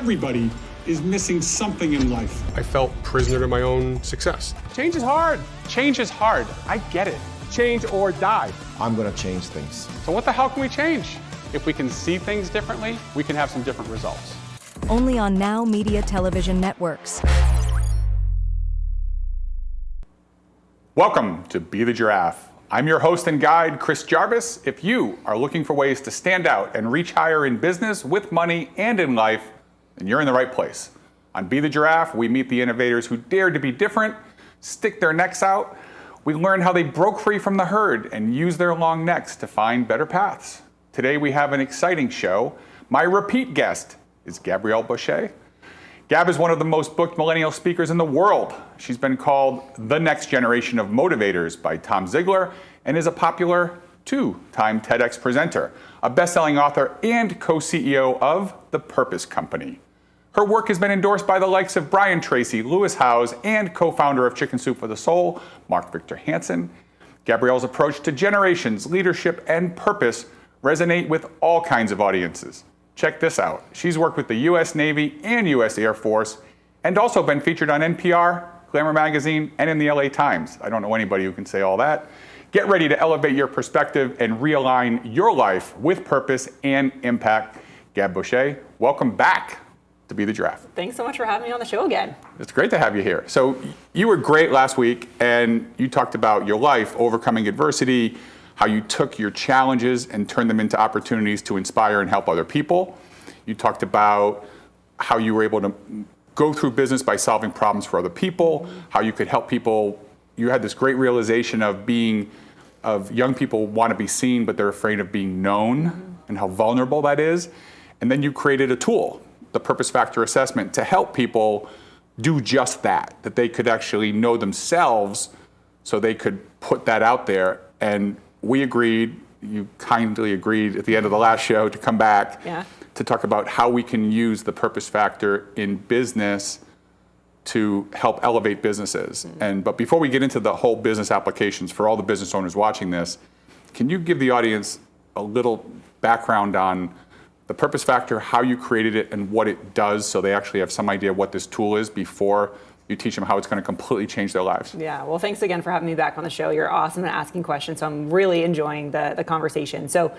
everybody is missing something in life. I felt prisoner to my own success. Change is hard. Change is hard. I get it. Change or die. I'm gonna change things. So what the hell can we change? If we can see things differently, we can have some different results. Only on Now Media Television Networks. Welcome to Be the Giraffe. I'm your host and guide, Chris Jarvis. If you are looking for ways to stand out and reach higher in business, with money, and in life, then you're in the right place. On Be the Giraffe, we meet the innovators who dared to be different, stick their necks out. We learn how they broke free from the herd and used their long necks to find better paths. Today we have an exciting show. My repeat guest is Gabrielle Bosché. Gab is one of the most booked millennial speakers in the world. She's been called the next generation of motivators by Tom Ziglar and is a popular two-time TEDx presenter, a best-selling author and co-CEO of The Purpose Company. Her work has been endorsed by the likes of Brian Tracy, Lewis Howes, and co-founder of Chicken Soup for the Soul, Mark Victor Hansen. Gabrielle's approach to generations, leadership, and purpose resonate with all kinds of audiences. Check this out. She's worked with the U.S. Navy and U.S. Air Force and also been featured on NPR, Glamour Magazine, and in the LA Times. I don't know anybody who can say all that. Get ready to elevate your perspective and realign your life with purpose and impact. Gab Bosché, welcome back to Be the Giraffe. Thanks so much for having me on the show again. It's great to have you here. So you were great last week, and you talked about your life, overcoming adversity, how you took your challenges and turned them into opportunities to inspire and help other people. You talked about how you were able to go through business by solving problems for other people, how you could help people. You had this great realization of young people want to be seen, but they're afraid of being known, and how vulnerable that is. And then you created a tool, the Purpose Factor Assessment, to help people do just that they could actually know themselves so they could put that out there. And we agreed, you kindly agreed at the end of the last show to come back to talk about how we can use the purpose factor in business to help elevate businesses. But before we get into the whole business applications for all the business owners watching this, can you give the audience a little background on the purpose factor, how you created it, and what it does, so they actually have some idea what this tool is before you teach them how it's going to completely change their lives? Yeah, well, thanks again for having me back on the show. You're awesome at asking questions, so I'm really enjoying the conversation. So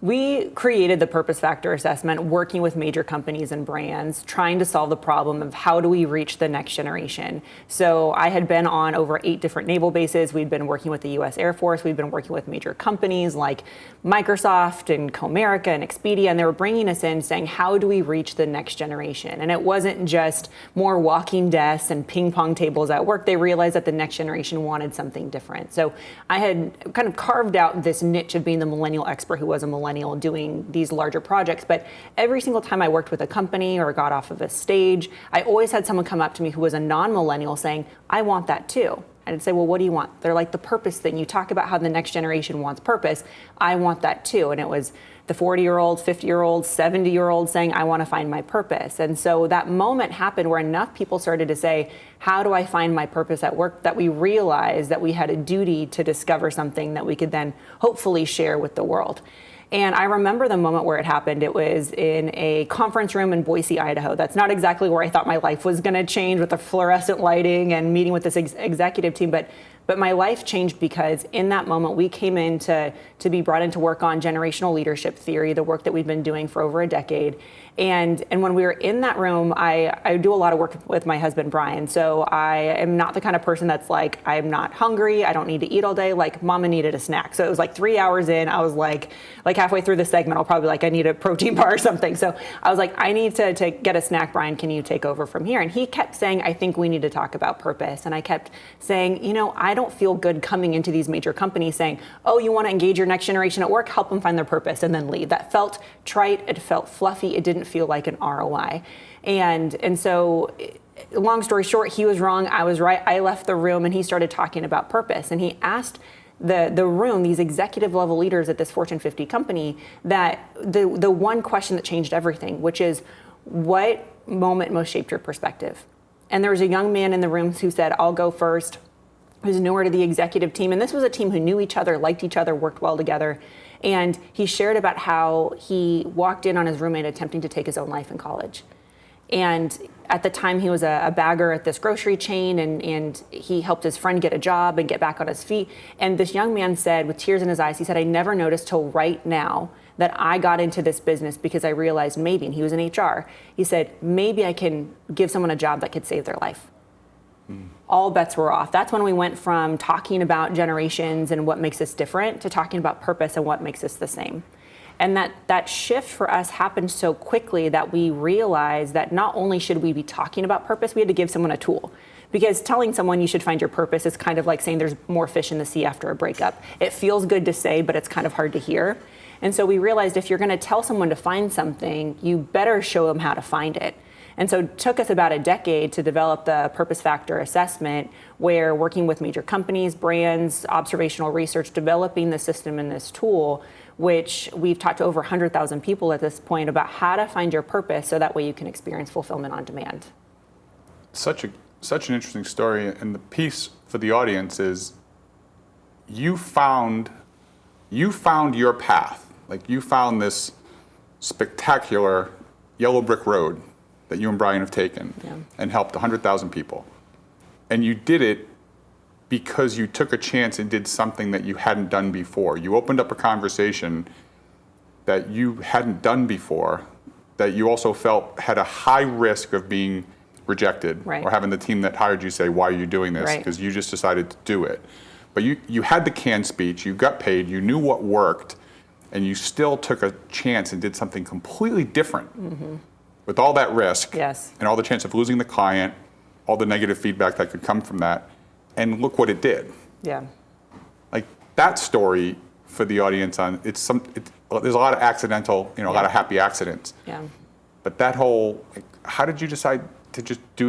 we created the Purpose Factor Assessment working with major companies and brands, trying to solve the problem of how do we reach the next generation. So I had been on over 8 different naval bases. We'd been working with the U.S. Air Force. We'd been working with major companies like Microsoft and Comerica and Expedia, and they were bringing us in saying, how do we reach the next generation? And it wasn't just more walking desks and ping pong tables at work. They realized that the next generation wanted something different. So I had kind of carved out this niche of being the millennial expert who was a millennial doing these larger projects. But every single time I worked with a company or got off of a stage, I always had someone come up to me who was a non-millennial saying, I want that too. I'd say, well, what do you want? They're like, the purpose thing. You talk about how the next generation wants purpose. I want that too. And it was the 40-year-olds, 50-year-olds, 70-year-olds saying, I want to find my purpose. And so that moment happened where enough people started to say, how do I find my purpose at work? That we realized that we had a duty to discover something that we could then hopefully share with the world. And I remember the moment where it happened. It was in a conference room in Boise, Idaho. That's not exactly where I thought my life was going to change, with the fluorescent lighting and meeting with this executive team. But my life changed because in that moment, we came in to be brought in to work on generational leadership theory, the work that we've been doing for over a decade. And when we were in that room, I do a lot of work with my husband, Brian. So I am not the kind of person that's like, I'm not hungry, I don't need to eat all day. Like, mama needed a snack. So it was like 3 hours in, I was like halfway through the segment, I'll probably I need a protein bar or something. So I was like, I need to get a snack, Brian, can you take over from here? And he kept saying, I think we need to talk about purpose. And I kept saying, I don't feel good coming into these major companies saying, oh, you want to engage your next generation at work, help them find their purpose, and then leave. That felt trite, it felt fluffy, it didn't feel like an ROI. And so, long story short, he was wrong, I was right. I left the room and he started talking about purpose. And he asked the room, these executive level leaders at this Fortune 50 company, that the one question that changed everything, which is, what moment most shaped your perspective? And there was a young man in the room who said, I'll go first, who's newer to the executive team. And this was a team who knew each other, liked each other, worked well together. And he shared about how he walked in on his roommate attempting to take his own life in college. And at the time, he was a bagger at this grocery chain, and he helped his friend get a job and get back on his feet. And this young man said, with tears in his eyes, he said, I never noticed till right now that I got into this business because I realized maybe, and he was in HR, he said, maybe I can give someone a job that could save their life. All bets were off. That's when we went from talking about generations and what makes us different to talking about purpose and what makes us the same. And that shift for us happened so quickly that we realized that not only should we be talking about purpose, we had to give someone a tool. Because telling someone you should find your purpose is kind of like saying there's more fish in the sea after a breakup. It feels good to say, but it's kind of hard to hear. And so we realized if you're going to tell someone to find something, you better show them how to find it. And so it took us about a decade to develop the purpose factor assessment, where working with major companies, brands, observational research, developing the system and this tool, which we've talked to over 100,000 people at this point about how to find your purpose so that way you can experience fulfillment on demand. Such an interesting story, and the piece for the audience is you found your path. Like, you found this spectacular yellow brick road that you and Brian have taken and helped 100,000 people. And you did it because you took a chance and did something that you hadn't done before. You opened up a conversation that you hadn't done before, that you also felt had a high risk of being rejected, or having the team that hired you say, why are you doing this? Because you just decided to do it. But you had the canned speech, you got paid, you knew what worked, and you still took a chance and did something completely different. With all that risk and all the chance of losing the client, all the negative feedback that could come from that, and look what it did. Like, that story for the audience, there's a lot of accidental, a lot of happy accidents. But that whole, like, how did you decide to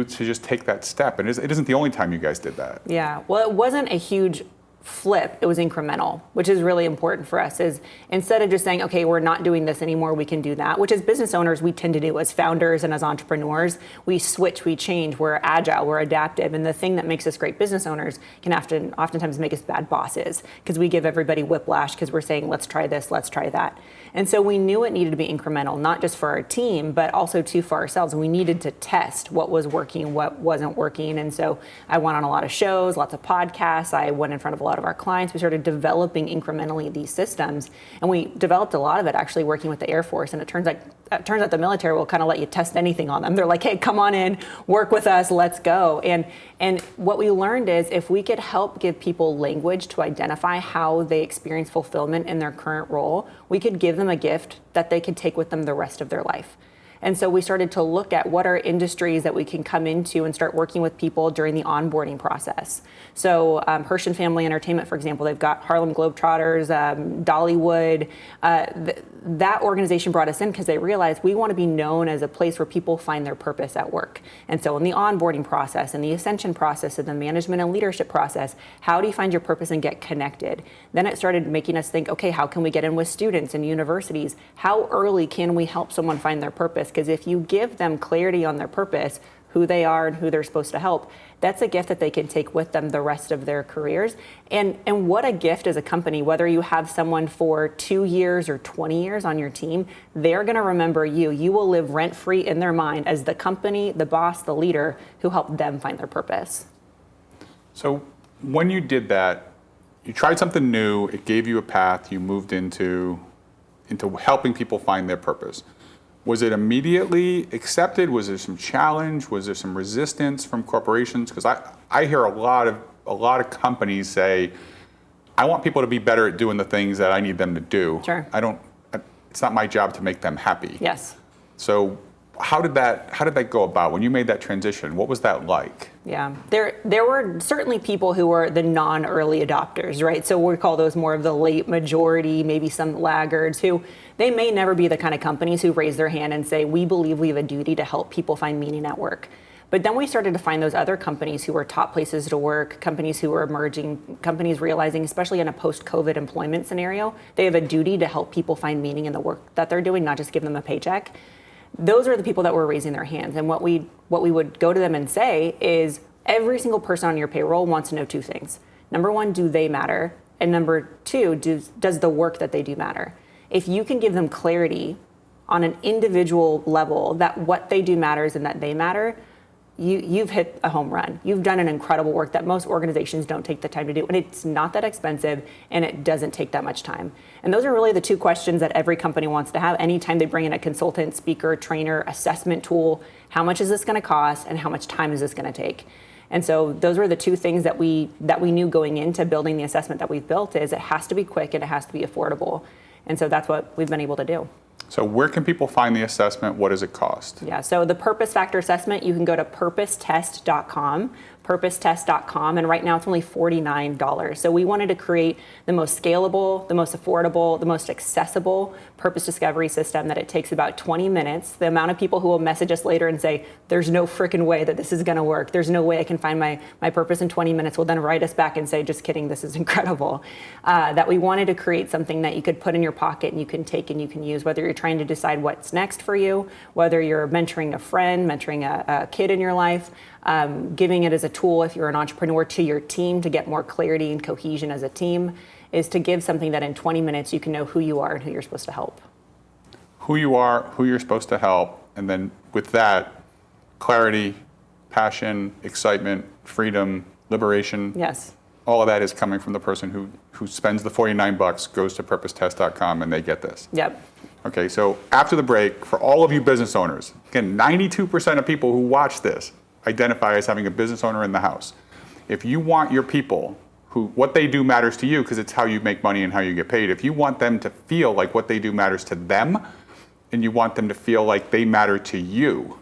just take that step? And it isn't the only time you guys did that. Well, it wasn't a huge flip, it was incremental, which is really important for us. Is instead of just saying, okay, we're not doing this anymore, we can do that, which as business owners we tend to do as founders and as entrepreneurs. We switch, we change, we're agile, we're adaptive, and the thing that makes us great business owners can oftentimes make us bad bosses, because we give everybody whiplash because we're saying, let's try this, let's try that. And so we knew it needed to be incremental, not just for our team, but also too for ourselves. We needed to test what was working, what wasn't working. And so I went on a lot of shows, lots of podcasts. I went in front of a lot of our clients. We started developing incrementally these systems. And we developed a lot of it actually working with the Air Force. And it turns out the military will kind of let you test anything on them. They're like, hey, come on in, work with us, let's go. And what we learned is if we could help give people language to identify how they experience fulfillment in their current role, we could give them a gift that they could take with them the rest of their life. And so we started to look at what are industries that we can come into and start working with people during the onboarding process. So Hirsch and Family Entertainment, for example, they've got Harlem Globetrotters, Dollywood. That organization brought us in because they realized we want to be known as a place where people find their purpose at work. And so in the onboarding process, in the ascension process, in the management and leadership process, how do you find your purpose and get connected? Then it started making us think, okay, how can we get in with students and universities? How early can we help someone find their purpose? Because if you give them clarity on their purpose, who they are and who they're supposed to help, that's a gift that they can take with them the rest of their careers. And what a gift as a company, whether you have someone for 2 years or 20 years on your team, they're gonna remember you. You will live rent-free in their mind as the company, the boss, the leader who helped them find their purpose. So when you did that, you tried something new, it gave you a path, you moved into helping people find their purpose. Was it immediately accepted? Was there some challenge? Was there some resistance from corporations? Because I hear a lot of companies say, I want people to be better at doing the things that I need them to do. Sure. It's not my job to make them happy. Yes. So how did that go about when you made that transition? What was that like? Yeah, there were certainly people who were the non-early adopters, right? So we call those more of the late majority, maybe some laggards who they may never be the kind of companies who raise their hand and say, we believe we have a duty to help people find meaning at work. But then we started to find those other companies who were top places to work, companies who were emerging, companies realizing, especially in a post-COVID employment scenario, they have a duty to help people find meaning in the work that they're doing, not just give them a paycheck. Those are the people that were raising their hands. And what we would go to them and say is every single person on your payroll wants to know two things. Number one, do they matter? And number two, does the work that they do matter? If you can give them clarity on an individual level that what they do matters and that they matter, you've hit a home run. You've done an incredible work that most organizations don't take the time to do. And it's not that expensive and it doesn't take that much time. And those are really the two questions that every company wants to have anytime they bring in a consultant, speaker, trainer, assessment tool. How much is this going to cost and how much time is this going to take? And so those were the two things that we knew going into building the assessment that we've built is it has to be quick and it has to be affordable. And so that's what we've been able to do. So where can people find the assessment? What does it cost? Yeah, so the Purpose Factor Assessment, you can go to purposetest.com, and right now it's only $49. So we wanted to create the most scalable, the most affordable, the most accessible purpose discovery system that it takes about 20 minutes. The amount of people who will message us later and say, there's no freaking way that this is gonna work. There's no way I can find my purpose in 20 minutes will then write us back and say, just kidding, this is incredible. That we wanted to create something that you could put in your pocket and you can take and you can use, whether you're trying to decide what's next for you, whether you're mentoring a friend, mentoring a kid in your life, giving it as a tool if you're an entrepreneur to your team to get more clarity and cohesion as a team, is to give something that in 20 minutes you can know who you are and who you're supposed to help. Who you are, who you're supposed to help, and then with that, clarity, passion, excitement, freedom, liberation. Yes. All of that is coming from the person who spends the $49, goes to purposetest.com, and they get this. Yep. Okay, so after the break, for all of you business owners, again, 92% of people who watch this identify as having a business owner in the house. If you want your people what they do matters to you because it's how you make money and how you get paid. If you want them to feel like what they do matters to them and you want them to feel like they matter to you,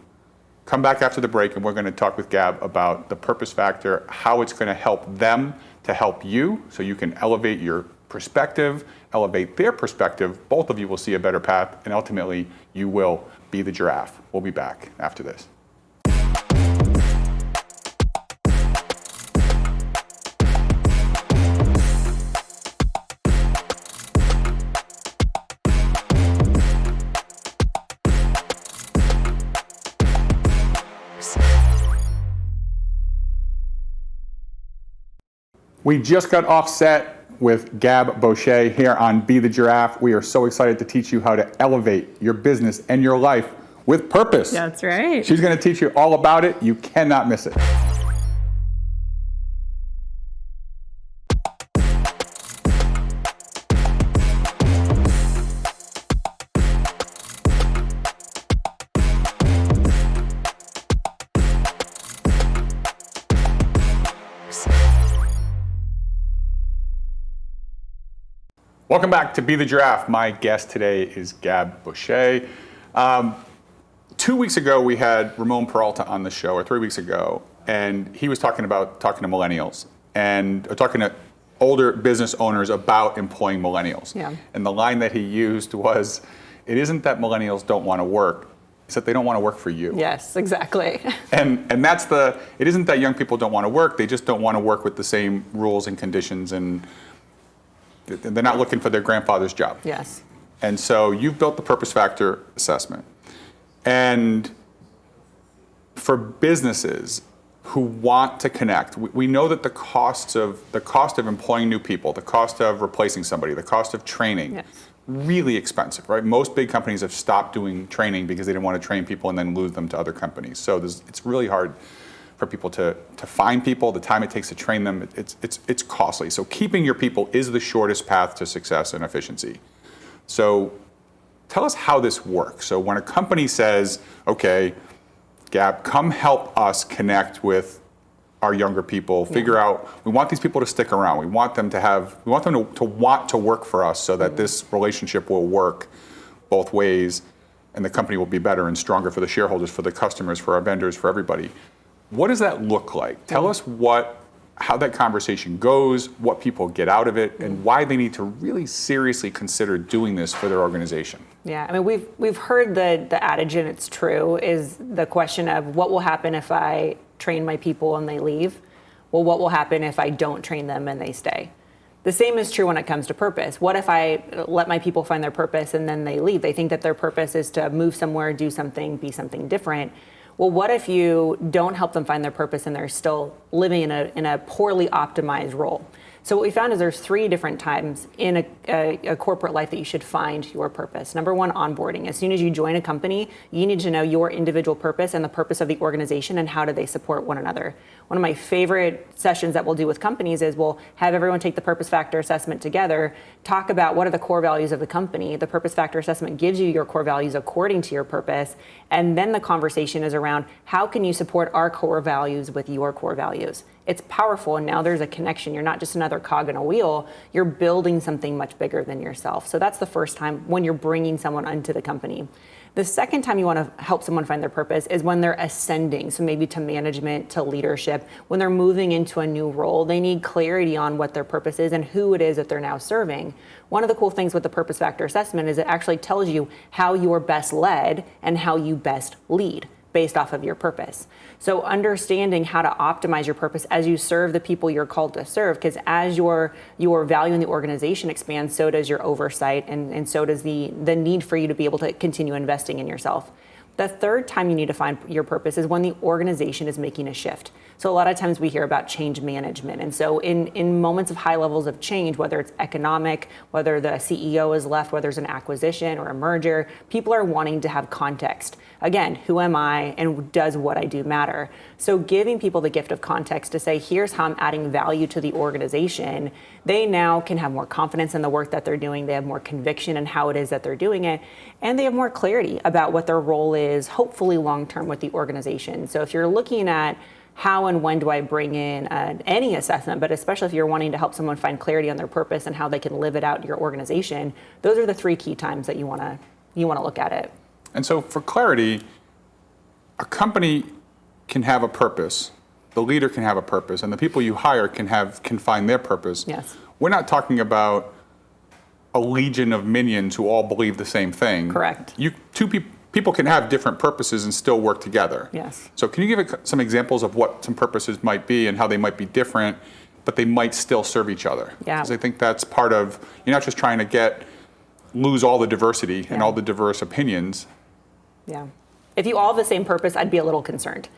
come back after the break and we're going to talk with Gab about the purpose factor, how it's going to help them to help you so you can elevate your perspective, elevate their perspective. Both of you will see a better path and ultimately you will be the giraffe. We'll be back after this. We just got off set with Gab Bosché here on Be the Giraffe. We are so excited to teach you how to elevate your business and your life with purpose. That's right. She's going to teach you all about it. You cannot miss it. Welcome back to Be the Giraffe. My guest today is Gab Bosché. 2 weeks ago, we had Ramon Peralta on the show, or 3 weeks ago, and he was talking to millennials and talking to older business owners about employing millennials. Yeah. And the line that he used was, it isn't that millennials don't want to work, it's that they don't want to work for you. Yes, exactly. And that's it isn't that young people don't want to work, they just don't want to work with the same rules and conditions, and they're not looking for their grandfather's job. Yes. And so you've built the Purpose Factor assessment. And for businesses who want to connect, we know that the cost of employing new people, the cost of replacing somebody, the cost of training, yes, really expensive, right? Most big companies have stopped doing training because they didn't want to train people and then lose them to other companies. So it's really hard for people to find people, the time it takes to train them, it's costly. So keeping your people is the shortest path to success and efficiency. So tell us how this works. So when a company says, okay, Gab, come help us connect with our younger people, figure out, we want these people to stick around. We want them to want to work for us so that this relationship will work both ways and the company will be better and stronger for the shareholders, for the customers, for our vendors, for everybody. What does that look like? Tell us how that conversation goes, what people get out of it, and why they need to really seriously consider doing this for their organization. Yeah, I mean, we've heard the adage, and it's true, is the question of what will happen if I train my people and they leave? Well, what will happen if I don't train them and they stay? The same is true when it comes to purpose. What if I let my people find their purpose and then they leave? They think that their purpose is to move somewhere, do something, be something different. Well, what if you don't help them find their purpose and they're still living in a poorly optimized role? So what we found is there's 3 different times in a corporate life that you should find your purpose. Number 1, onboarding. As soon as you join a company, you need to know your individual purpose and the purpose of the organization and how do they support one another. One of my favorite sessions that we'll do with companies is we'll have everyone take the purpose factor assessment together, talk about what are the core values of the company. The purpose factor assessment gives you your core values according to your purpose. And then the conversation is around how can you support our core values with your core values. It's powerful, and now there's a connection. You're not just another cog in a wheel. You're building something much bigger than yourself. So that's the first time when you're bringing someone into the company. The second time you want to help someone find their purpose is when they're ascending, so maybe to management, to leadership. When they're moving into a new role, they need clarity on what their purpose is and who it is that they're now serving. One of the cool things with the purpose factor assessment is it actually tells you how you're best led and how you best lead based off of your purpose. So understanding how to optimize your purpose as you serve the people you're called to serve, because as your value in the organization expands, so does your oversight, and so does the need for you to be able to continue investing in yourself. The third time you need to find your purpose is when the organization is making a shift. So a lot of times we hear about change management. And so in moments of high levels of change, whether it's economic, whether the CEO is left, whether there's an acquisition or a merger, people are wanting to have context. Again, who am I and does what I do matter? So giving people the gift of context to say, here's how I'm adding value to the organization, they now can have more confidence in the work that they're doing. They have more conviction in how it is that they're doing it. And they have more clarity about what their role is, hopefully long-term with the organization. So if you're looking at how and when do I bring in any assessment, but especially if you're wanting to help someone find clarity on their purpose and how they can live it out in your organization, those are the 3 key times that you want to look at it. And so for clarity, a company can have a purpose, the leader can have a purpose, and the people you hire can find their purpose. Yes. We're not talking about a legion of minions who all believe the same thing. Correct. People can have different purposes and still work together. Yes. So can you give some examples of what some purposes might be and how they might be different, but they might still serve each other? Yeah. Because I think that's part of, you're not just trying to lose all the diversity and all the diverse opinions. Yeah. If you all have the same purpose, I'd be a little concerned,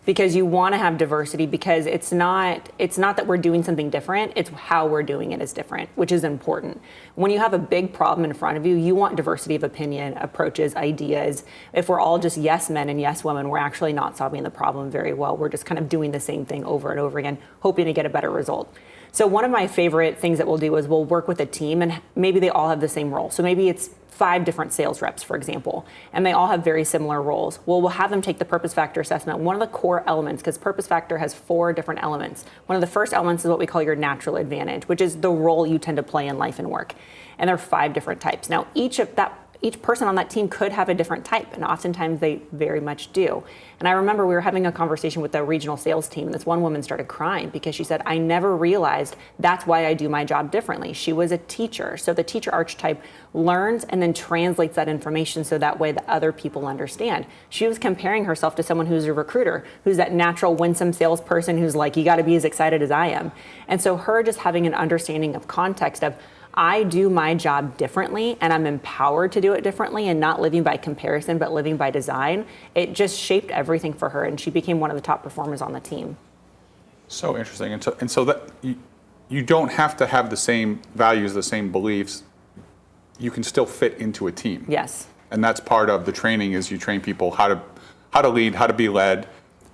because you want to have diversity, because it's not that we're doing something different, it's how we're doing it is different, which is important. When you have a big problem in front of you, you want diversity of opinion, approaches, ideas. If we're all just yes men and yes women, we're actually not solving the problem very well. We're just kind of doing the same thing over and over again, hoping to get a better result. So one of my favorite things that we'll do is we'll work with a team, and maybe they all have the same role. So maybe it's 5 different sales reps, for example, and they all have very similar roles. Well, we'll have them take the purpose factor assessment. One of the core elements, because purpose factor has 4 different elements. One of the first elements is what we call your natural advantage, which is the role you tend to play in life and work. And there are 5 different types. Now, each person on that team could have a different type, and oftentimes they very much do. And I remember we were having a conversation with the regional sales team, and this one woman started crying because she said, I never realized that's why I do my job differently. She was a teacher. So the teacher archetype learns and then translates that information so that way the other people understand. She was comparing herself to someone who's a recruiter, who's that natural winsome salesperson who's like, you got to be as excited as I am. And so her just having an understanding of context of, I do my job differently and I'm empowered to do it differently and not living by comparison, but living by design. It just shaped everything for her, and she became one of the top performers on the team. So interesting. And so that you don't have to have the same values, the same beliefs. You can still fit into a team. Yes. And that's part of the training, is you train people how to lead, how to be led,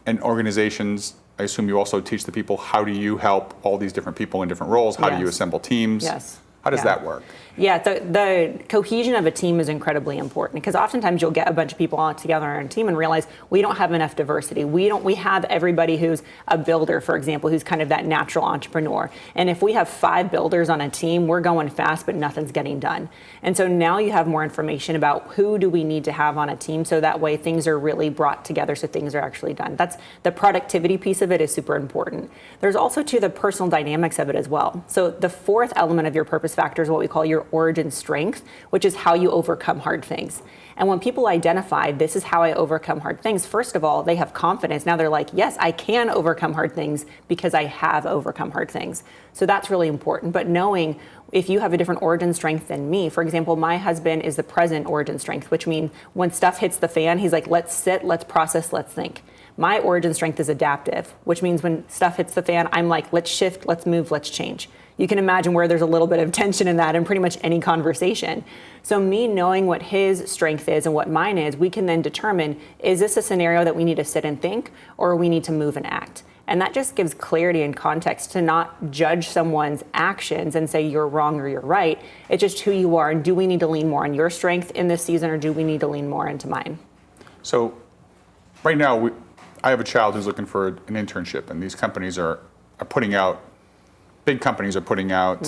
and organizations. I assume you also teach the people, how do you help all these different people in different roles? How do you assemble teams? Yes. How does that work? Yeah, the cohesion of a team is incredibly important, because oftentimes you'll get a bunch of people all together on a team and realize we don't have enough diversity. We have everybody who's a builder, for example, who's kind of that natural entrepreneur. And if we have 5 builders on a team, we're going fast, but nothing's getting done. And so now you have more information about who do we need to have on a team, so that way things are really brought together, so things are actually done. That's the productivity piece of it is super important. There's also the personal dynamics of it as well. So the 4th element of your purpose factor is what we call your origin strength, which is how you overcome hard things. And when people identify, this is how I overcome hard things, first of all, they have confidence. Now they're like, yes, I can overcome hard things because I have overcome hard things. So that's really important. But knowing if you have a different origin strength than me, for example, my husband is the present origin strength, which means when stuff hits the fan, he's like, let's sit, let's process, let's think. My origin strength is adaptive, which means when stuff hits the fan, I'm like, let's shift, let's move, let's change. You can imagine where there's a little bit of tension in that in pretty much any conversation. So me knowing what his strength is and what mine is, we can then determine, is this a scenario that we need to sit and think, or we need to move and act? And that just gives clarity and context to not judge someone's actions and say you're wrong or you're right. It's just who you are, and do we need to lean more on your strength in this season, or do we need to lean more into mine? So right now, I have a child who's looking for an internship, and these companies are putting out, big companies are putting out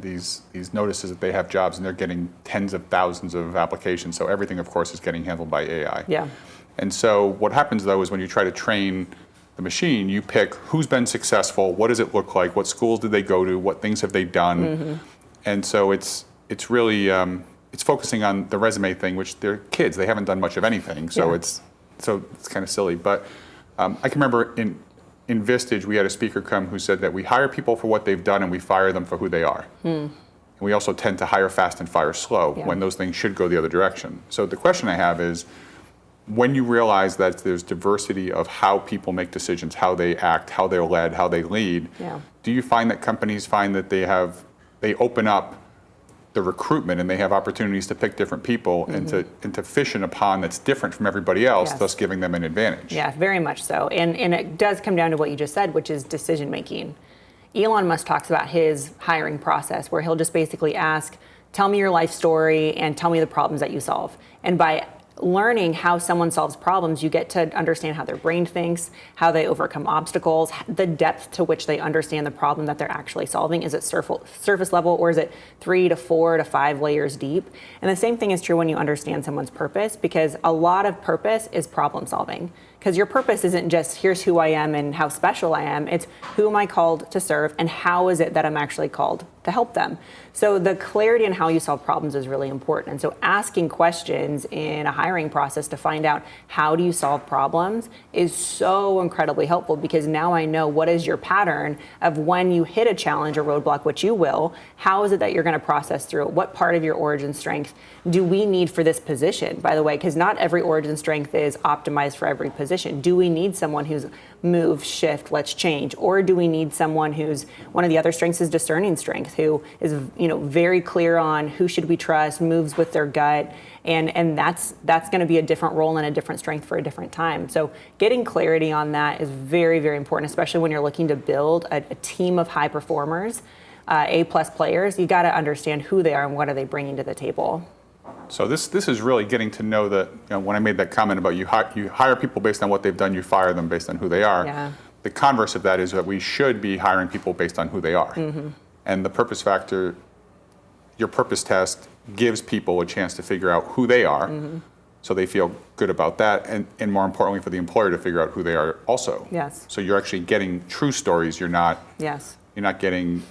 these notices that they have jobs, and they're getting tens of thousands of applications. So everything, of course, is getting handled by AI. Yeah. And so what happens, though, is when you try to train the machine, you pick who's been successful, what does it look like, what schools did they go to, what things have they done. And so it's really it's focusing on the resume thing, which they're kids, they haven't done much of anything. So it's kind of silly. But I can remember in Vistage, we had a speaker come who said that we hire people for what they've done and we fire them for who they are. And we also tend to hire fast and fire slow when those things should go the other direction. So the question I have is, when you realize that there's diversity of how people make decisions, how they act, how they're led, how they lead, do you find that companies find that they open up the recruitment and they have opportunities to pick different people and to fish in a pond that's different from everybody else, thus giving them an advantage? Yeah, very much so. And it does come down to what you just said, which is decision making. Elon Musk talks about his hiring process where he'll just basically ask, tell me your life story and tell me the problems that you solve. And by learning how someone solves problems, you get to understand how their brain thinks, how they overcome obstacles, the depth to which they understand the problem that they're actually solving. Is it surface level, or is it 3 to 4 to 5 layers deep? And the same thing is true when you understand someone's purpose, because a lot of purpose is problem solving. Because your purpose isn't just here's who I am and how special I am. It's who am I called to serve and how is it that I'm actually called to help them. So the clarity in how you solve problems is really important. And so asking questions in a hiring process to find out how do you solve problems is so incredibly helpful, because now I know what is your pattern of when you hit a challenge or roadblock, which you will, how is it that you're going to process through it? What part of your origin strength do we need for this position, by the way? Because not every origin strength is optimized for every position. Do we need someone who's move, shift, let's change? Or do we need someone who's, one of the other strengths is discerning strength, who is very clear on who should we trust, moves with their gut, and that's going to be a different role and a different strength for a different time. So getting clarity on that is very, very important, especially when you're looking to build a team of high performers, A-plus players. You got to understand who they are and what are they bringing to the table. So this is really getting to know that, when I made that comment about you hire people based on what they've done, you fire them based on who they are. Yeah. The converse of that is that we should be hiring people based on who they are. And the purpose factor, your purpose test, gives people a chance to figure out who they are, so they feel good about that, and more importantly for the employer to figure out who they are also. Yes. So you're actually getting true stories. You're not hiring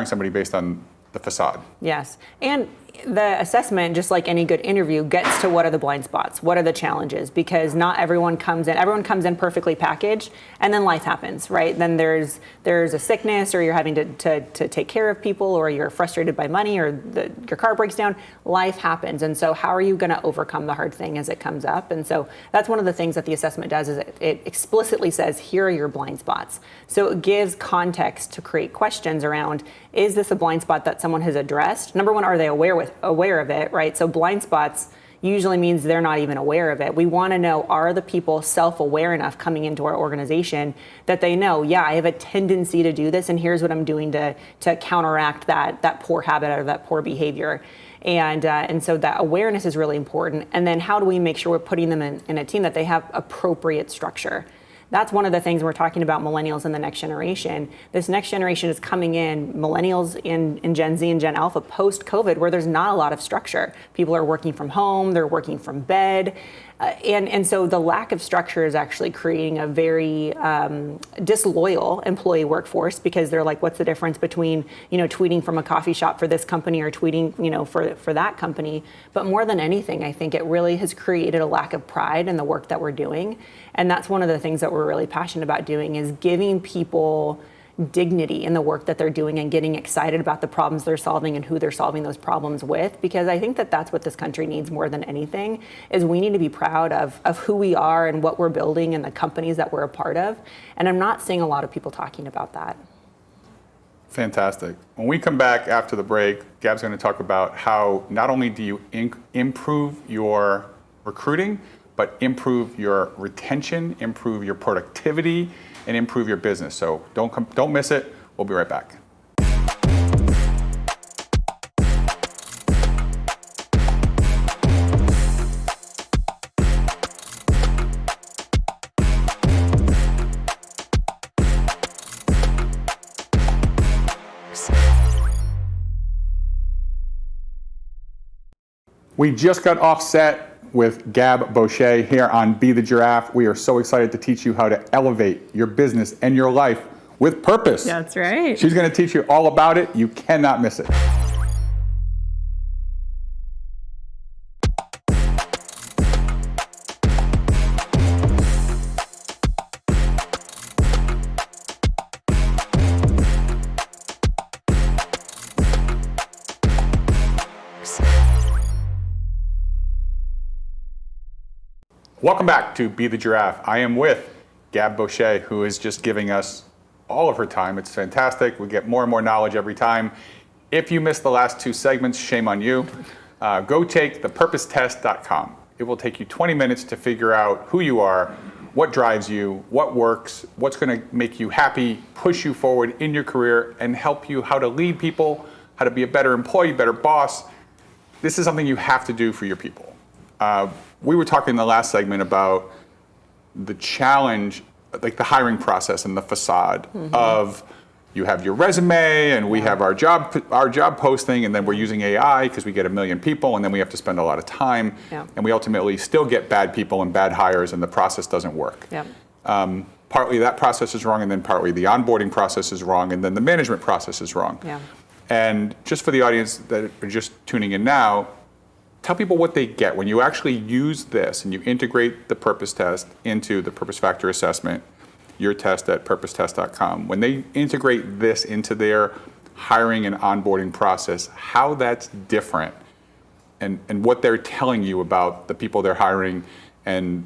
somebody based on the facade. Yes. And the assessment, just like any good interview, gets to what are the blind spots, what are the challenges, because not everyone comes in perfectly packaged, and then life happens, right? Then there's a sickness, or you're having to take care of people, or you're frustrated by money, or your car breaks down. Life happens. And so how are you going to overcome the hard thing as it comes up? And so that's one of the things that the assessment does, is it explicitly says, here are your blind spots. So it gives context to create questions around, is this a blind spot that someone has addressed? Number one, are they aware of it, right? So blind spots usually means they're not even aware of it. We want to know, are the people self-aware enough coming into our organization that they know, I have a tendency to do this, and here's what I'm doing to counteract that poor habit or that poor behavior. And so that awareness is really important. And then how do we make sure we're putting them in a team that they have appropriate structure? That's one of the things we're talking about millennials and the next generation. This next generation is coming in, millennials in Gen Z and Gen Alpha post-COVID, where there's not a lot of structure. People are working from home, they're working from bed. And so the lack of structure is actually creating a very disloyal employee workforce, because they're like, what's the difference between, tweeting from a coffee shop for this company or tweeting, for that company? But more than anything, I think it really has created a lack of pride in the work that we're doing. And that's one of the things that we're really passionate about doing, is giving people dignity in the work that they're doing and getting excited about the problems they're solving and who they're solving those problems with. Because I think that that's what this country needs more than anything, is we need to be proud of who we are and what we're building and the companies that we're a part of. And I'm not seeing a lot of people talking about that. Fantastic. When we come back after the break, Gab's going to talk about how not only do you improve your recruiting, but improve your retention, improve your productivity, and improve your business. So don't miss it. We'll be right back. We just got offset with Gab Bosché here on Be the Giraffe. We are so excited to teach you how to elevate your business and your life with purpose. That's right. She's going to teach you all about it. You cannot miss it. Welcome back to Be the Giraffe. I am with Gab Bosché, who is just giving us all of her time. It's fantastic. We get more and more knowledge every time. If you missed the last two segments, shame on you. Go take thepurposetest.com. It will take you 20 minutes to figure out who you are, what drives you, what works, what's going to make you happy, push you forward in your career, and help you how to lead people, how to be a better employee, better boss. This is something you have to do for your people. We were talking in the last segment about the challenge, like the hiring process and the facade of you have your resume and we have our job posting, and then we're using AI because we get 1 million people, and then we have to spend a lot of time, and we ultimately still get bad people and bad hires, and the process doesn't work. Partly that process is wrong, and then partly the onboarding process is wrong, and then the management process is wrong. And just for the audience that are just tuning in now, tell people what they get when you actually use this and you integrate the purpose test into the purpose factor assessment, your test at purposetest.com. When they integrate this into their hiring and onboarding process, how that's different and what they're telling you about the people they're hiring and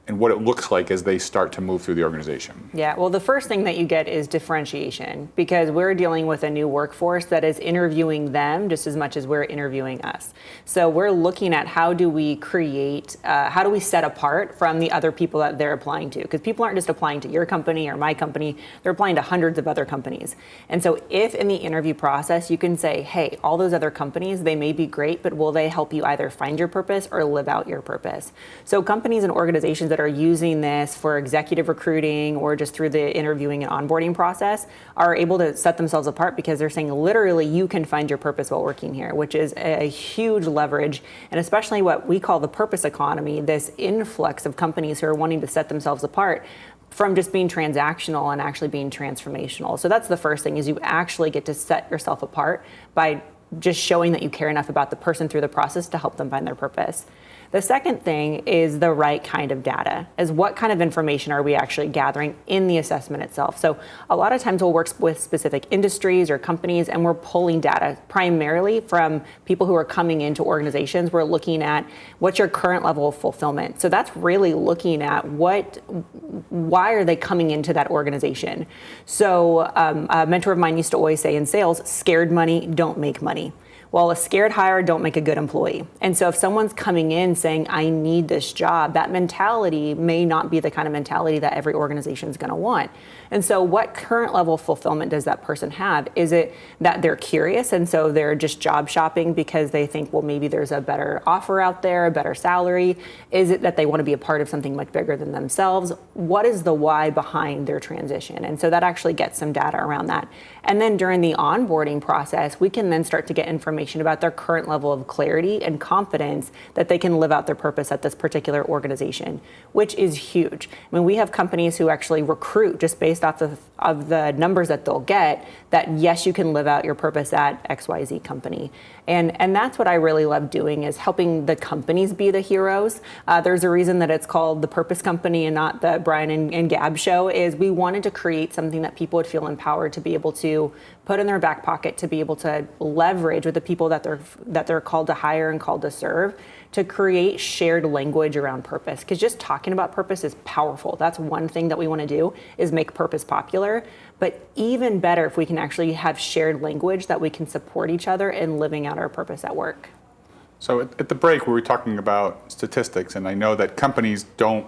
what it looks like as they start to move through the organization. Yeah, well, the first thing that you get is differentiation, because we're dealing with a new workforce that is interviewing them just as much as we're interviewing us. So we're looking at how do we create, how do we set apart from the other people that they're applying to? Because people aren't just applying to your company or my company, they're applying to hundreds of other companies. And so if in the interview process you can say, hey, all those other companies, they may be great, but will they help you either find your purpose or live out your purpose? So companies and organizations that are using this for executive recruiting or just through the interviewing and onboarding process are able to set themselves apart because they're saying literally you can find your purpose while working here, which is a huge leverage, and especially what we call the purpose economy, this influx of companies who are wanting to set themselves apart from just being transactional and actually being transformational. So that's the first thing, is you actually get to set yourself apart by just showing that you care enough about the person through the process to help them find their purpose. The second thing is the right kind of data, is what kind of information are we actually gathering in the assessment itself. So a lot of times we'll work with specific industries or companies, and we're pulling data primarily from people who are coming into organizations. We're looking at what's your current level of fulfillment. So that's really looking at why are they coming into that organization. So a mentor of mine used to always say in sales, scared money don't make money. Well, a scared hire don't make a good employee. And so if someone's coming in saying, I need this job, that mentality may not be the kind of mentality that every organization is going to want. And so what current level of fulfillment does that person have? Is it that they're curious and so they're just job shopping because they think, well, maybe there's a better offer out there, a better salary? Is it that they want to be a part of something much bigger than themselves? What is the why behind their transition? And so that actually gets some data around that. And then during the onboarding process, we can then start to get information about their current level of clarity and confidence that they can live out their purpose at this particular organization, which is huge. I mean, we have companies who actually recruit just based off of the numbers that they'll get, that yes, you can live out your purpose at XYZ company. And that's what I really love doing, is helping the companies be the heroes. There's a reason that it's called the Purpose Company and not the Brian and Gab Show, is we wanted to create something that people would feel empowered to be able to put in their back pocket, to be able to leverage with the people people that they're called to hire and called to serve, to create shared language around purpose. Because just talking about purpose is powerful. That's one thing that we want to do, is make purpose popular. But even better if we can actually have shared language that we can support each other in living out our purpose at work. So at the break, we were talking about statistics, and I know that companies don't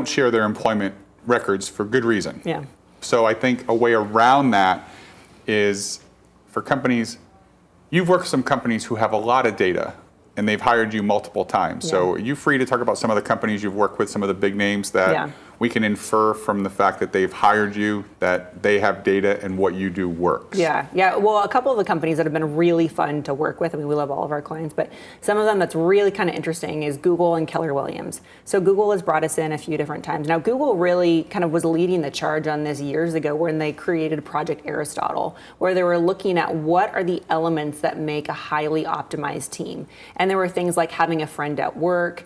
share their employment records for good reason. Yeah. So I think a way around that is for companies, you've worked with some companies who have a lot of data and they've hired you multiple times. Yeah. So are you free to talk about some of the companies you've worked with, some of the big names that we can infer from the fact that they've hired you, that they have data and what you do works? Yeah. Well, a couple of the companies that have been really fun to work with, I mean, we love all of our clients, but some of them that's really kind of interesting is Google and Keller Williams. So Google has brought us in a few different times. Now, Google really kind of was leading the charge on this years ago when they created Project Aristotle, where they were looking at what are the elements that make a highly optimized team. And there were things like having a friend at work,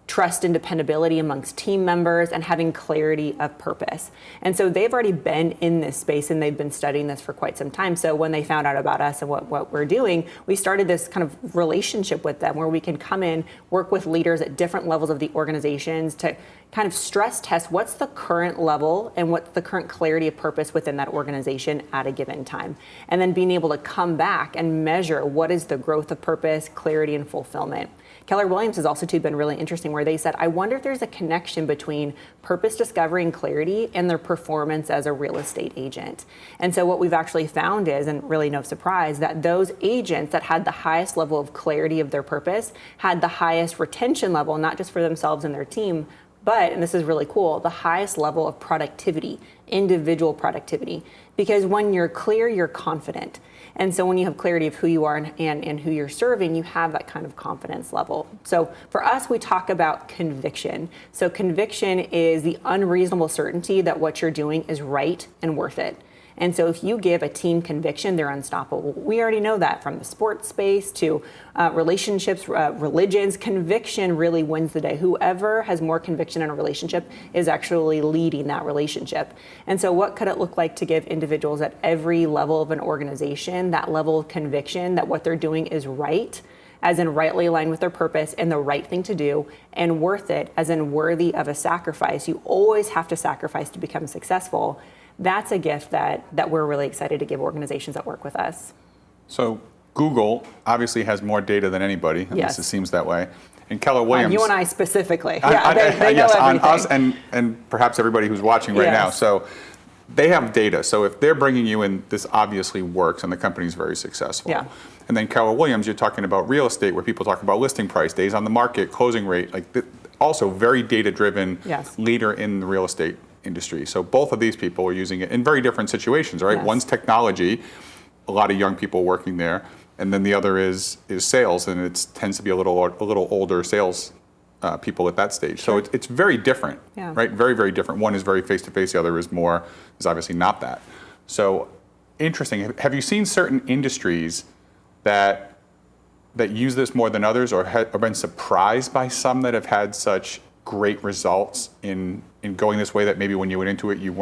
trust and dependability amongst team members, and having clarity of purpose. And so they've already been in this space and they've been studying this for quite some time. So when they found out about us and what we're doing, we started this kind of relationship with them where we can come in, work with leaders at different levels of the organizations to kind of stress test what's the current level and what's the current clarity of purpose within that organization at a given time. And then being able to come back and measure what is the growth of purpose, clarity, and fulfillment. Keller Williams has also too been really interesting, where they said, I wonder if there's a connection between purpose discovery and clarity and their performance as a real estate agent. And so what we've actually found is, and really no surprise, that those agents that had the highest level of clarity of their purpose had the highest retention level, not just for themselves and their team, but, and this is really cool, the highest level of productivity, individual productivity. Because when you're clear, you're confident. And so when you have clarity of who you are and who you're serving, you have that kind of confidence level. So for us, we talk about conviction. So conviction is the unreasonable certainty that what you're doing is right and worth it. And so if you give a team conviction, they're unstoppable. We already know that from the sports space to relationships, religions. Conviction really wins the day. Whoever has more conviction in a relationship is actually leading that relationship. And so what could it look like to give individuals at every level of an organization that level of conviction that what they're doing is right, as in rightly aligned with their purpose and the right thing to do, and worth it, as in worthy of a sacrifice. You always have to sacrifice to become successful. That's a gift that we're really excited to give organizations that work with us. So Google obviously has more data than anybody. At least it seems that way. And Keller Williams. You and I specifically. They know everything. On us and perhaps everybody who's watching right now. So they have data. So if they're bringing you in, this obviously works and the company's very successful. Yeah. And then Keller Williams, you're talking about real estate, where people talk about listing price, days on the market, closing rate, also very data-driven leader in the real estate industry. So both of these people are using it in very different situations, right? Yes. One's technology, a lot of young people working there, and then the other is sales, and it tends to be a little older sales people at that stage. Sure. So it's very different, right? Very, very different. One is very face-to-face, the other is obviously not that. So interesting. Have you seen certain industries that use this more than others, or have been surprised by some that have had such great results in going this way that maybe when you went into it you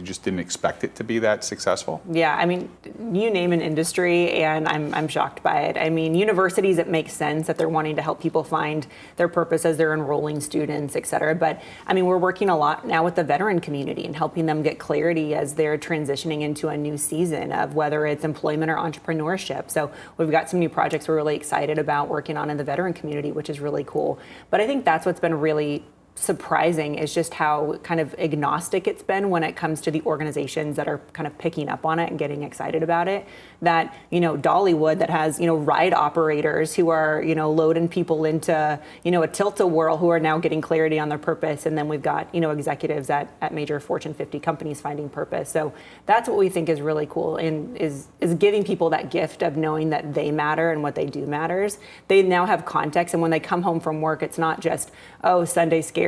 just didn't expect it to be that successful? Yeah, I mean, you name an industry and I'm shocked by it. I mean, universities, it makes sense that they're wanting to help people find their purpose as they're enrolling students, et cetera. But I mean, we're working a lot now with the veteran community and helping them get clarity as they're transitioning into a new season of whether it's employment or entrepreneurship. So we've got some new projects we're really excited about working on in the veteran community, which is really cool. But I think that's what's been really surprising is just how kind of agnostic it's been when it comes to the organizations that are kind of picking up on it and getting excited about it. That, Dollywood that has, ride operators who are, loading people into, a tilt-a-whirl who are now getting clarity on their purpose. And then we've got, executives at major Fortune 50 companies finding purpose. So that's what we think is really cool and is giving people that gift of knowing that they matter and what they do matters. They now have context. And when they come home from work, it's not just, Sunday scaries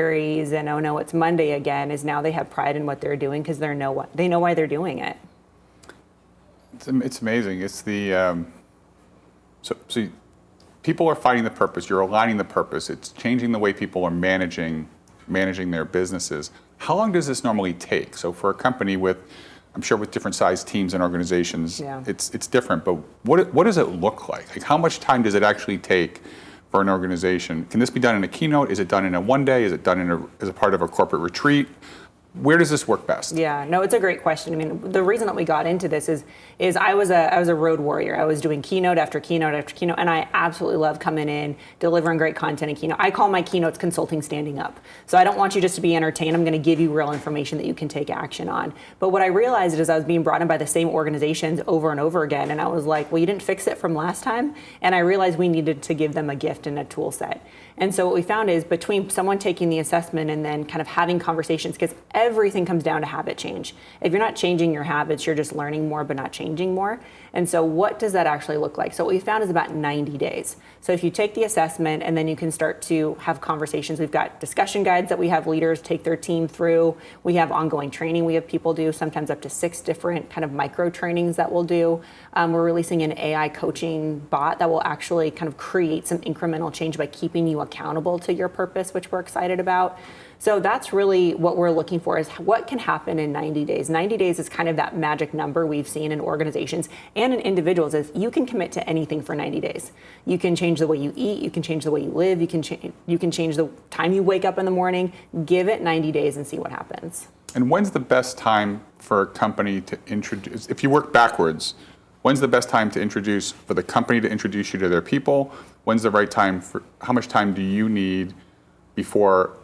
and oh no, it's Monday again. Is now they have pride in what they're doing because they know why they're doing it. It's amazing. It's the so people are finding the purpose. You're aligning the purpose. It's changing the way people are managing their businesses. How long does this normally take? So for a company with I'm sure with different size teams and organizations, Yeah. it's different. But what does it look like? Like, how much time does it actually take for an organization? Can this be done in a keynote? Is it done in a one day? Is it done as a part of a corporate retreat? Where does this work best? Yeah, no, it's a great question. I mean, the reason that we got into this is I was a road warrior. I was doing keynote after keynote after keynote, and I absolutely love coming in, delivering great content in keynote. I call my keynotes consulting standing up. So I don't want you just to be entertained. I'm going to give you real information that you can take action on. But what I realized is I was being brought in by the same organizations over and over again, and I was like, well, you didn't fix it from last time. And I realized we needed to give them a gift and a tool set. And so what we found is between someone taking the assessment and then kind of having conversations, because everything comes down to habit change. If you're not changing your habits, you're just learning more but not changing more. And so what does that actually look like? So what we found is about 90 days. So if you take the assessment and then you can start to have conversations, we've got discussion guides that we have leaders take their team through. We have ongoing training we have people do, sometimes up to 6 different kind of micro trainings that we'll do. We're releasing an AI coaching bot that will actually kind of create some incremental change by keeping you accountable to your purpose, which we're excited about. So that's really what we're looking for, is what can happen in 90 days. 90 days is kind of that magic number we've seen in organizations and in individuals, is you can commit to anything for 90 days. You can change the way you eat, you can change the way you live, you can change the time you wake up in the morning. Give it 90 days and see what happens. And when's the best time for a company to introduce, if you work backwards, when's the best time for the company to introduce you to their people? When's the right time how much time do you need before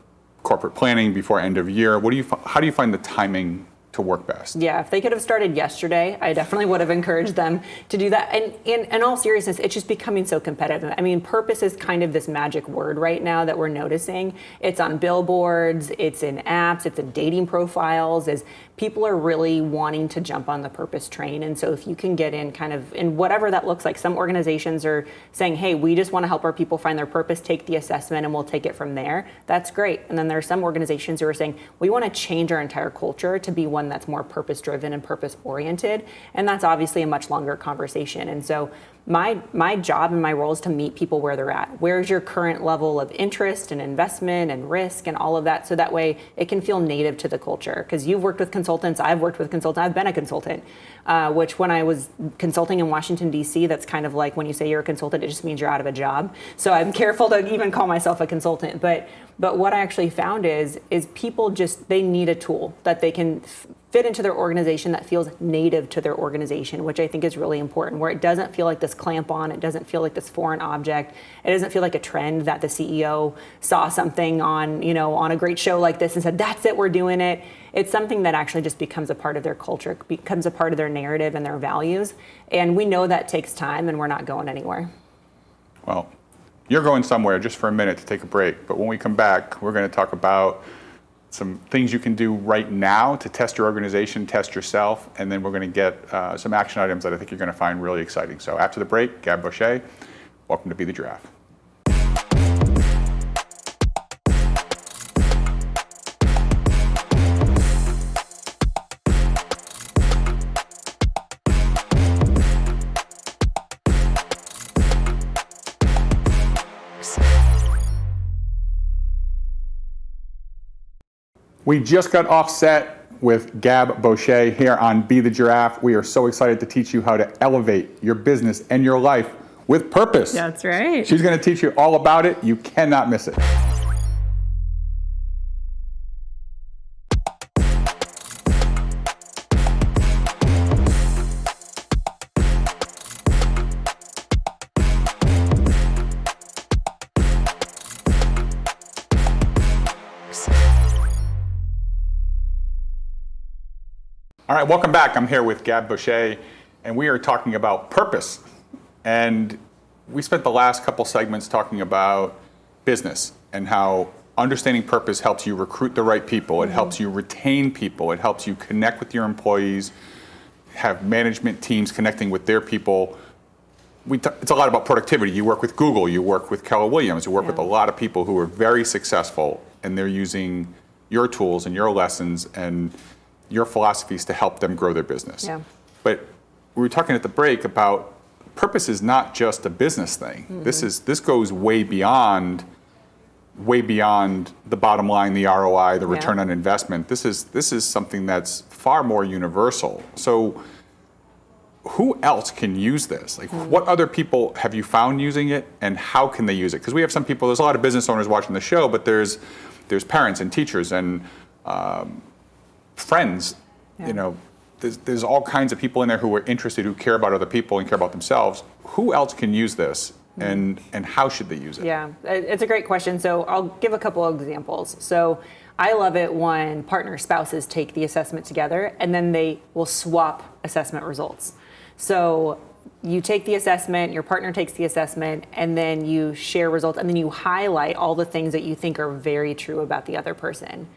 corporate planning, before end of year? How do you find the timing to work best? Yeah, if they could have started yesterday, I definitely would have encouraged them to do that. And in all seriousness, it's just becoming so competitive. I mean, purpose is kind of this magic word right now that we're noticing. It's on billboards, it's in apps, it's in dating profiles, as people are really wanting to jump on the purpose train. And so if you can get in kind of in whatever that looks like, some organizations are saying, hey, we just want to help our people find their purpose, take the assessment, and we'll take it from there. That's great. And then there are some organizations who are saying, we want to change our entire culture to be one that's more purpose-driven and purpose-oriented. And that's obviously a much longer conversation. And so my job and my role is to meet people where they're at. Where's your current level of interest and investment and risk and all of that, so that way it can feel native to the culture. Because you've worked with consultants, I've worked with consultants, I've been a consultant, which when I was consulting in Washington, D.C., that's kind of like when you say you're a consultant, it just means you're out of a job. So I'm careful to even call myself a consultant. But what I actually found is people they need a tool that they can fit into their organization that feels native to their organization, which I think is really important, where it doesn't feel like this clamp on, it doesn't feel like this foreign object, it doesn't feel like a trend that the CEO saw something on a great show like this and said, that's it, we're doing it. It's something that actually just becomes a part of their culture, becomes a part of their narrative and their values. And we know that takes time, and we're not going anywhere. Well, you're going somewhere just for a minute to take a break, but when we come back, we're going to talk about some things you can do right now to test your organization, test yourself, and then we're going to get some action items that I think you're going to find really exciting. So after the break, Gab Bosché, welcome to Be the Giraffe. We just got offset with Gab Bosché here on Be the Giraffe. We are so excited to teach you how to elevate your business and your life with purpose. That's right. She's going to teach you all about it. You cannot miss it. All right, welcome back. I'm here with Gab Bosché, and we are talking about purpose. And we spent the last couple segments talking about business and how understanding purpose helps you recruit the right people. It helps you retain people. It helps you connect with your employees, have management teams connecting with their people. It's a lot about productivity. You work with Google, you work with Keller Williams, you work with a lot of people who are very successful, and they're using your tools and your lessons and your philosophies to help them grow their business. Yeah. But we were talking at the break about purpose is not just a business thing. This goes way beyond way beyond the bottom line, the ROI, the return on investment. This is something that's far more universal. So who else can use this? Like, what other people have you found using it, and how can they use it? Because we have some people, there's a lot of business owners watching the show, but there's parents and teachers and friends. You know, there's all kinds of people in there who are interested, who care about other people and care about themselves. Who else can use this, and how should they use it? Yeah, it's a great question. So I'll give a couple of examples. So I love it when partner spouses take the assessment together and then they will swap assessment results. So you take the assessment, your partner takes the assessment, and then you share results, and then you highlight all the things that you think are very true about the other person.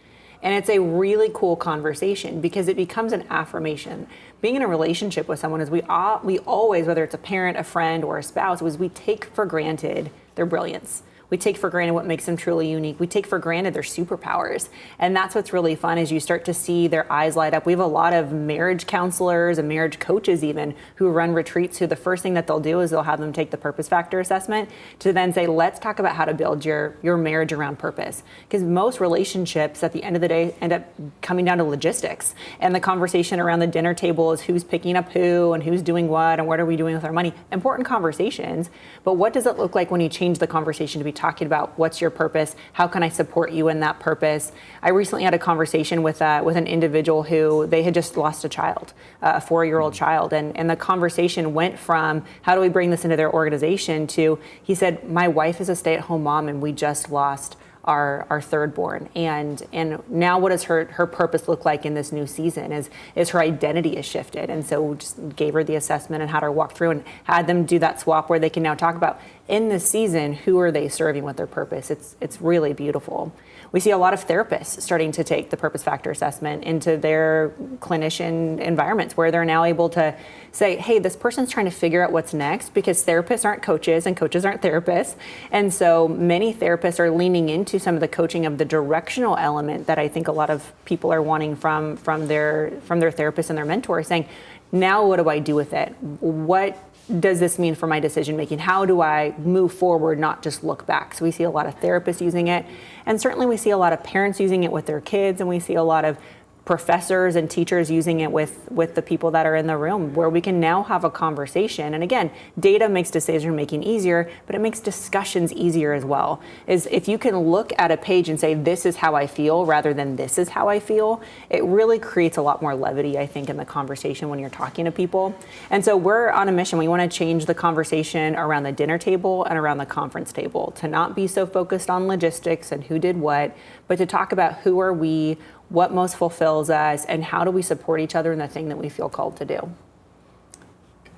And it's a really cool conversation because it becomes an affirmation. Being in a relationship with someone is we always, whether it's a parent, a friend, or a spouse, we take for granted their brilliance. We take for granted what makes them truly unique. We take for granted their superpowers. And that's what's really fun is you start to see their eyes light up. We have a lot of marriage counselors and marriage coaches even who run retreats who the first thing that they'll do is they'll have them take the purpose factor assessment to then say, let's talk about how to build your marriage around purpose. Because most relationships at the end of the day end up coming down to logistics. And the conversation around the dinner table is who's picking up who and who's doing what and what are we doing with our money. Important conversations, but what does it look like when you change the conversation to be talking about what's your purpose? How can I support you in that purpose? I recently had a conversation with an individual who they had just lost a child, a 4-year-old child. And the conversation went from how do we bring this into their organization to, he said, my wife is a stay-at-home mom and we just lost our third born. And now what does her purpose look like in this new season is her identity is shifted. And so we just gave her the assessment and had her walk through and had them do that swap where they can now talk about in this season, who are they serving with their purpose? It's really beautiful. We see a lot of therapists starting to take the purpose factor assessment into their clinician environments where they're now able to say, hey, this person's trying to figure out what's next because therapists aren't coaches and coaches aren't therapists. And so many therapists are leaning into some of the coaching of the directional element that I think a lot of people are wanting from their therapists and their mentors, saying, now what do I do with it? What does this mean for my decision making? How do I move forward, not just look back? So we see a lot of therapists using it. And certainly we see a lot of parents using it with their kids. And we see a lot of professors and teachers using it with the people that are in the room, where we can now have a conversation. And again, data makes decision making easier, but it makes discussions easier as well. Is if you can look at a page and say, this is how I feel, rather than this is how I feel, it really creates a lot more levity, I think, in the conversation when you're talking to people. And so we're on a mission. We want to change the conversation around the dinner table and around the conference table to not be so focused on logistics and who did what, but to talk about who are we, what most fulfills us, and how do we support each other in the thing that we feel called to do.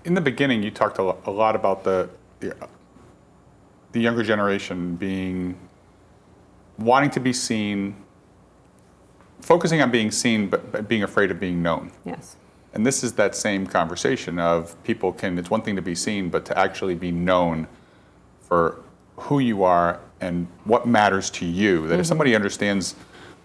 In the beginning, you talked a lot about the younger generation wanting to be seen, focusing on being seen, but being afraid of being known. Yes. And this is that same conversation of it's one thing to be seen, but to actually be known for who you are and what matters to you. That if somebody understands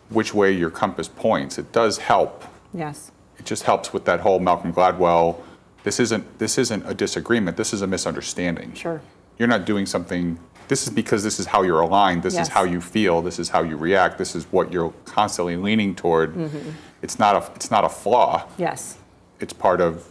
which way your compass points, it does help. Yes. It just helps with that whole Malcolm Gladwell, this isn't a disagreement, this is a misunderstanding. Sure. You're not doing something, this is because this is how you're aligned, this is how you feel, this is how you react, this is what you're constantly leaning toward. It's not a flaw. Yes. It's part of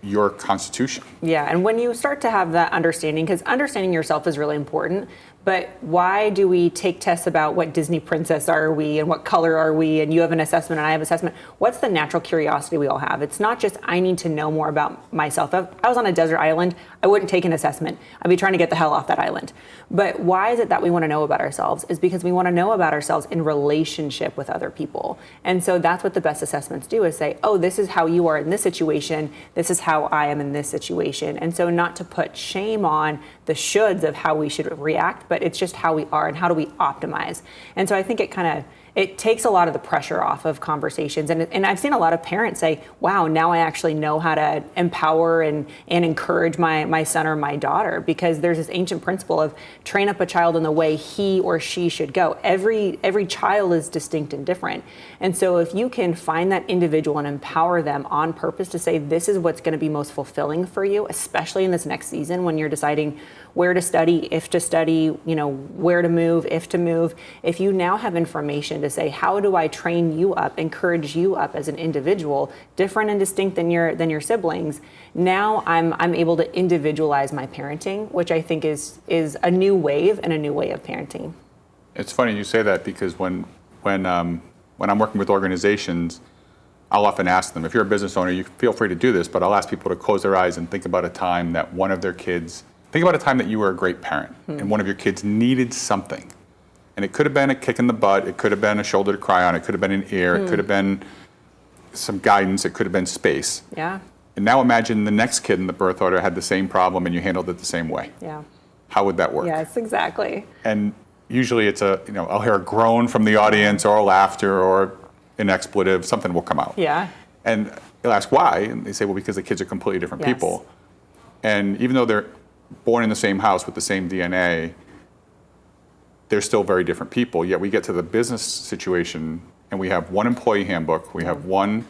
your constitution. Yeah, and when you start to have that understanding, because understanding yourself is really important, but why do we take tests about what Disney princess are we and what color are we, and you have an assessment and I have an assessment? What's the natural curiosity we all have? It's not just I need to know more about myself. If I was on a desert island, I wouldn't take an assessment. I'd be trying to get the hell off that island. But why is it that we want to know about ourselves? Is because we want to know about ourselves in relationship with other people. And so that's what the best assessments do, is say, oh, this is how you are in this situation. This is how I am in this situation. And so not to put shame on the shoulds of how we should react, but it's just how we are and how do we optimize. And so I think it takes a lot of the pressure off of conversations. And I've seen a lot of parents say, wow, now I actually know how to empower and encourage my son or my daughter, because there's this ancient principle of train up a child in the way he or she should go. Every child is distinct and different. And so if you can find that individual and empower them on purpose to say, this is what's going to be most fulfilling for you, especially in this next season when you're deciding where to study, if to study, where to move, if to move. If you now have information to say, how do I train you up, encourage you up as an individual, different and distinct than your siblings, now I'm able to individualize my parenting, which I think is a new wave and a new way of parenting. It's funny you say that, because when I'm working with organizations, I'll often ask them, if you're a business owner, you feel free to do this, but I'll ask people to close their eyes and think about a time that one of their kids, think about a time that you were a great parent and one of your kids needed something. And it could have been a kick in the butt, it could have been a shoulder to cry on, it could have been an ear, it could have been some guidance, it could have been space. Yeah. And now imagine the next kid in the birth order had the same problem and you handled it the same way. Yeah. How would that work? Yes, exactly. And usually it's I'll hear a groan from the audience, or a laughter, or an expletive, something will come out. Yeah. And they'll ask why, and they say, well, because the kids are completely different Yes. people. And even though they're born in the same house with the same DNA, they're still very different people. Yet we get to the business situation and we have one employee handbook, we have one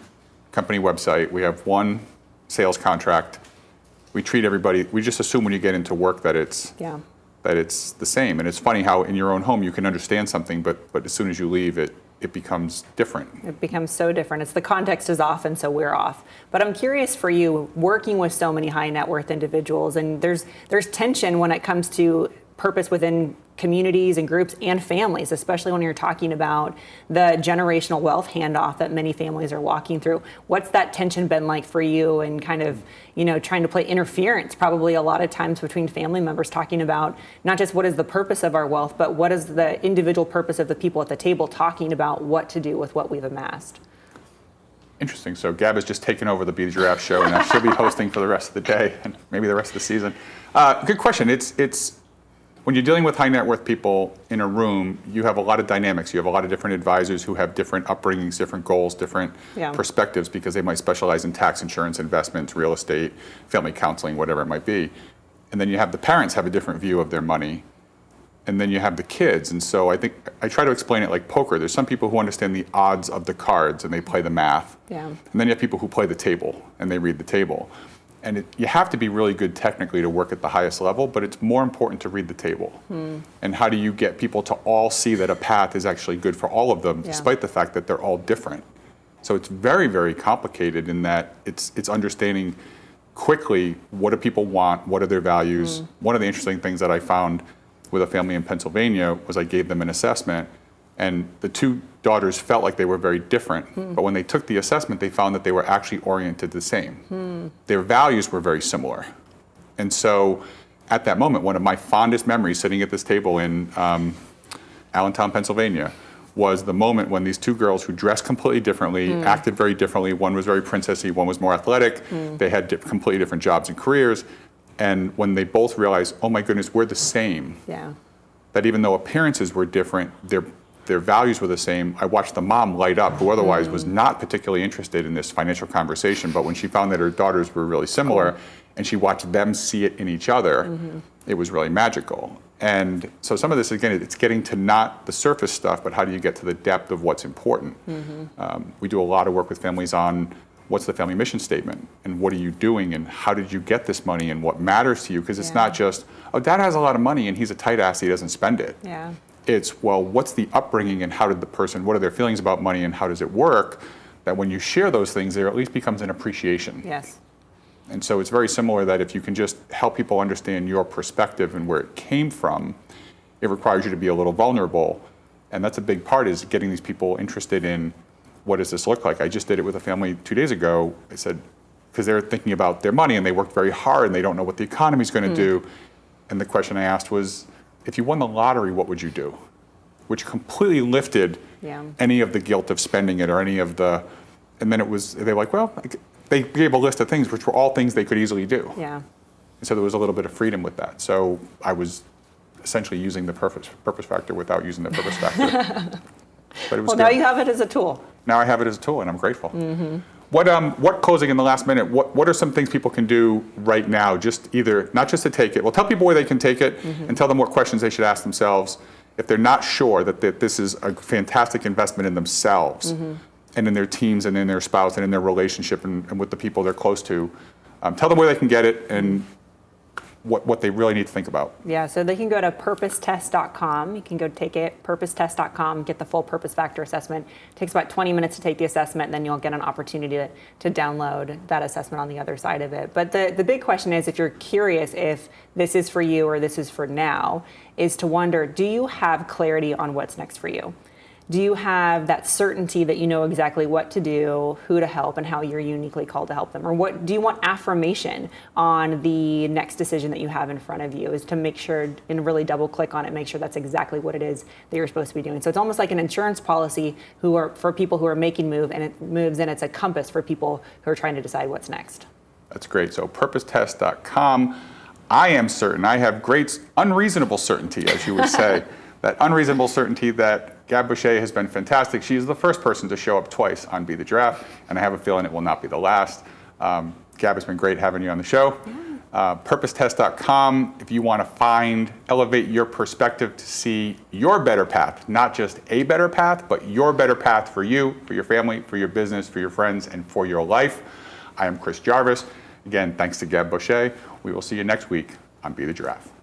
company website, we have one sales contract. We treat everybody, we just assume when you get into work that it's the same. And it's funny how in your own home you can understand something, but as soon as you leave, it becomes different. It becomes so different. It's the context is off, and so we're off. But I'm curious for you, working with so many high net worth individuals, and there's tension when it comes to purpose within communities and groups and families, especially when you're talking about the generational wealth handoff that many families are walking through. What's that tension been like for you, and kind of, trying to play interference probably a lot of times between family members, talking about not just what is the purpose of our wealth, but what is the individual purpose of the people at the table, talking about what to do with what we've amassed? Interesting. So Gab has just taken over the Be the Giraffe show, and she'll be hosting for the rest of the day and maybe the rest of the season. Good question. It's when you're dealing with high net worth people in a room, you have a lot of dynamics. You have a lot of different advisors who have different upbringings, different goals, different perspectives, because they might specialize in tax, insurance, investments, real estate, family counseling, whatever it might be. And then you have the parents have a different view of their money. And then you have the kids. And so I think I try to explain it like poker. There's some people who understand the odds of the cards and they play the math. Yeah. And then you have people who play the table and they read the table. And you have to be really good technically to work at the highest level, but it's more important to read the table. And how do you get people to all see that a path is actually good for all of them, despite the fact that they're all different? So it's very, very complicated in that it's understanding quickly what do people want, what are their values. One of the interesting things that I found with a family in Pennsylvania was I gave them an assessment, and the two daughters felt like they were very different, but when they took the assessment, they found that they were actually oriented the same. Their values were very similar. And so at that moment, one of my fondest memories sitting at this table in Allentown, Pennsylvania, was the moment when these two girls who dressed completely differently, acted very differently, one was very princessy, one was more athletic, they had completely different jobs and careers, and when they both realized, oh my goodness, we're the same, that even though appearances were different, their values were the same. I watched the mom light up, who otherwise was not particularly interested in this financial conversation, but when she found that her daughters were really similar, and she watched them see it in each other, it was really magical. And so some of this, again, it's getting to not the surface stuff, but how do you get to the depth of what's important? We do a lot of work with families on what's the family mission statement, and what are you doing, and how did you get this money, and what matters to you? Because it's not just, oh, dad has a lot of money and he's a tight ass, he doesn't spend it. It's, well, what's the upbringing, and how did the person, what are their feelings about money, and how does it work? That when you share those things, there at least becomes an appreciation. And so it's very similar that if you can just help people understand your perspective and where it came from, it requires you to be a little vulnerable. And that's a big part, is getting these people interested in, what does this look like? I just did it with a family 2 days ago. I said, because they're thinking about their money and they worked very hard and they don't know what the economy's going to do. And the question I asked was, if you won the lottery, what would you do? Which completely lifted any of the guilt of spending it, or any of the, and then it was, they were like, well, they gave a list of things which were all things they could easily do. And so there was a little bit of freedom with that. So I was essentially using the purpose factor without using the purpose factor. But it was well, good. now you have it as a tool. Now I have it as a tool, and I'm grateful. What closing in the last minute, what are some things people can do right now, just either, not just to take it, well, tell people where they can take it, and tell them what questions they should ask themselves if they're not sure that this is a fantastic investment in themselves, and in their teams, and in their spouse, and in their relationship, and with the people they're close to. Tell them where they can get it, and what they really need to think about. Yeah, so they can go to purposetest.com. You can go take it, purposetest.com, get the full purpose factor assessment. It takes about 20 minutes to take the assessment, and then you'll get an opportunity to download that assessment on the other side of it. But the big question is, if you're curious if this is for you or this is for now, is to wonder, do you have clarity on what's next for you? Do you have that certainty that you know exactly what to do, who to help, and how you're uniquely called to help them? Or what do you want affirmation on the next decision that you have in front of you, is to make sure and really double click on it, make sure that's exactly what it is that you're supposed to be doing. So it's almost like an insurance policy for people who are making moves, and it's a compass for people who are trying to decide what's next. That's great. So purposetest.com. I am certain, I have great unreasonable certainty, as you would say, that unreasonable certainty that Gab Bosché has been fantastic. She is the first person to show up twice on Be the Giraffe, and I have a feeling it will not be the last. Gab, it's been great having you on the show. Purposetest.com, if you want to elevate your perspective to see your better path, not just a better path, but your better path for you, for your family, for your business, for your friends, and for your life. I am Chris Jarvis. Again, thanks to Gab Bosché. We will see you next week on Be the Giraffe.